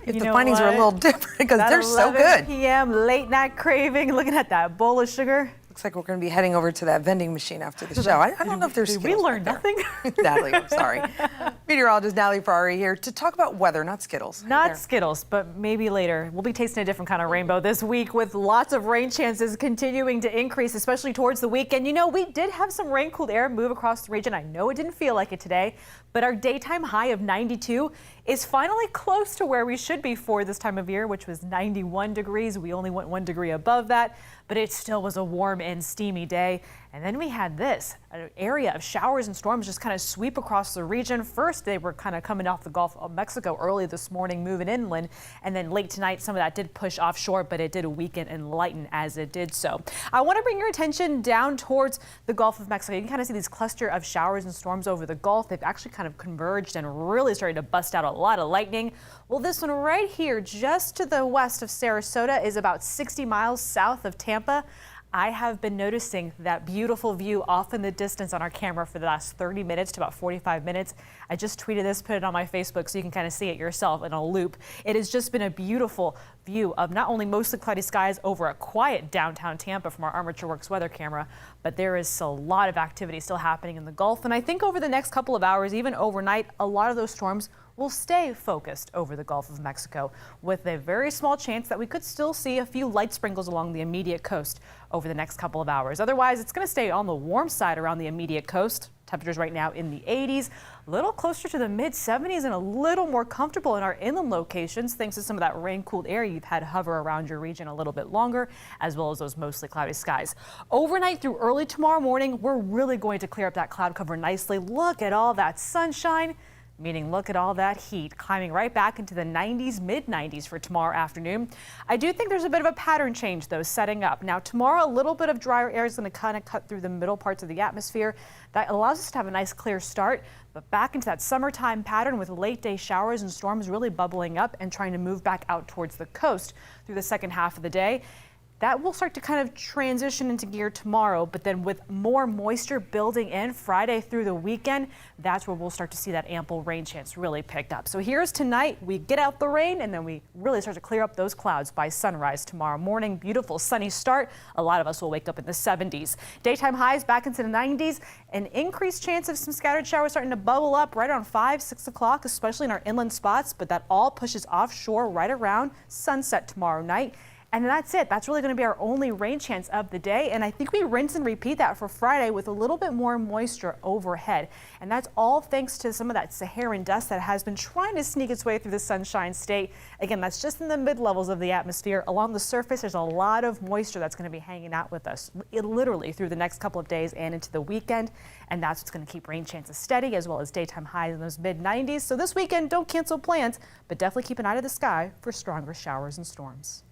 If the findings are a little different because they're so good. 11 p.m. late night craving, looking at that bowl of sugar. Looks like we're going to be heading over to that vending machine after the show. I don't know if there's Skittles. We learned right nothing. Natalie, I'm sorry. Meteorologist Natalie Ferrari here to talk about weather, not Skittles. Not Skittles, but maybe later. We'll be tasting a different kind of rainbow this week with lots of rain chances continuing to increase, especially towards the weekend. You know, we did have some rain-cooled air move across the region. I know it didn't feel like it today, but our daytime high of 92 is finally close to where we should be for this time of year, which was 91 degrees. We only went 1 degree above that, but it still was a warm and steamy day. And then we had this, an area of showers and storms just kind of sweep across the region. First, they were kind of coming off the Gulf of Mexico early this morning, moving inland. And then late tonight, some of that did push offshore, but it did weaken and lighten as it did so. I want to bring your attention down towards the Gulf of Mexico. You can kind of see these cluster of showers and storms over the Gulf. They've actually kind of converged and really started to bust out a lot of lightning. Well, this one right here, just to the west of Sarasota, is about 60 miles south of Tampa. I have been noticing that beautiful view off in the distance on our camera for the last 30 minutes to about 45 minutes. I just tweeted this, put it on my Facebook so you can kind of see it yourself in a loop. It has just been a beautiful view of not only mostly cloudy skies over a quiet downtown Tampa from our Armature Works weather camera, but there is a lot of activity still happening in the Gulf. And I think over the next couple of hours, even overnight, a lot of those storms will stay focused over the Gulf of Mexico with a very small chance that we could still see a few light sprinkles along the immediate coast over the next couple of hours. Otherwise, it's going to stay on the warm side around the immediate coast. Temperatures right now in the 80s, a little closer to the mid 70s and a little more comfortable in our inland locations thanks to some of that rain-cooled air you've had hover around your region a little bit longer, as well as those mostly cloudy skies. Overnight through early tomorrow morning, we're really going to clear up that cloud cover nicely. Look at all that sunshine. Meaning look at all that heat climbing right back into the 90s, mid 90s for tomorrow afternoon. I do think there's a bit of a pattern change though setting up. Now tomorrow a little bit of drier air is going to kind of cut through the middle parts of the atmosphere. That allows us to have a nice clear start, but back into that summertime pattern with late day showers and storms really bubbling up and trying to move back out towards the coast through the second half of the day. That will start to kind of transition into gear tomorrow, but then with more moisture building in Friday through the weekend, that's where we'll start to see that ample rain chance really picked up. So here's tonight, we get out the rain and then we really start to clear up those clouds by sunrise tomorrow morning. Beautiful sunny start. A lot of us will wake up in the 70s. Daytime highs back into the 90s. An increased chance of some scattered showers starting to bubble up right around 5, 6 o'clock, especially in our inland spots, but that all pushes offshore right around sunset tomorrow night. And that's it. That's really going to be our only rain chance of the day. And I think we rinse and repeat that for Friday with a little bit more moisture overhead. And that's all thanks to some of that Saharan dust that has been trying to sneak its way through the Sunshine State. Again, that's just in the mid levels of the atmosphere. Along the surface, there's a lot of moisture that's going to be hanging out with us literally through the next couple of days and into the weekend. And that's what's going to keep rain chances steady as well as daytime highs in those mid 90s. So this weekend, don't cancel plans, but definitely keep an eye to the sky for stronger showers and storms.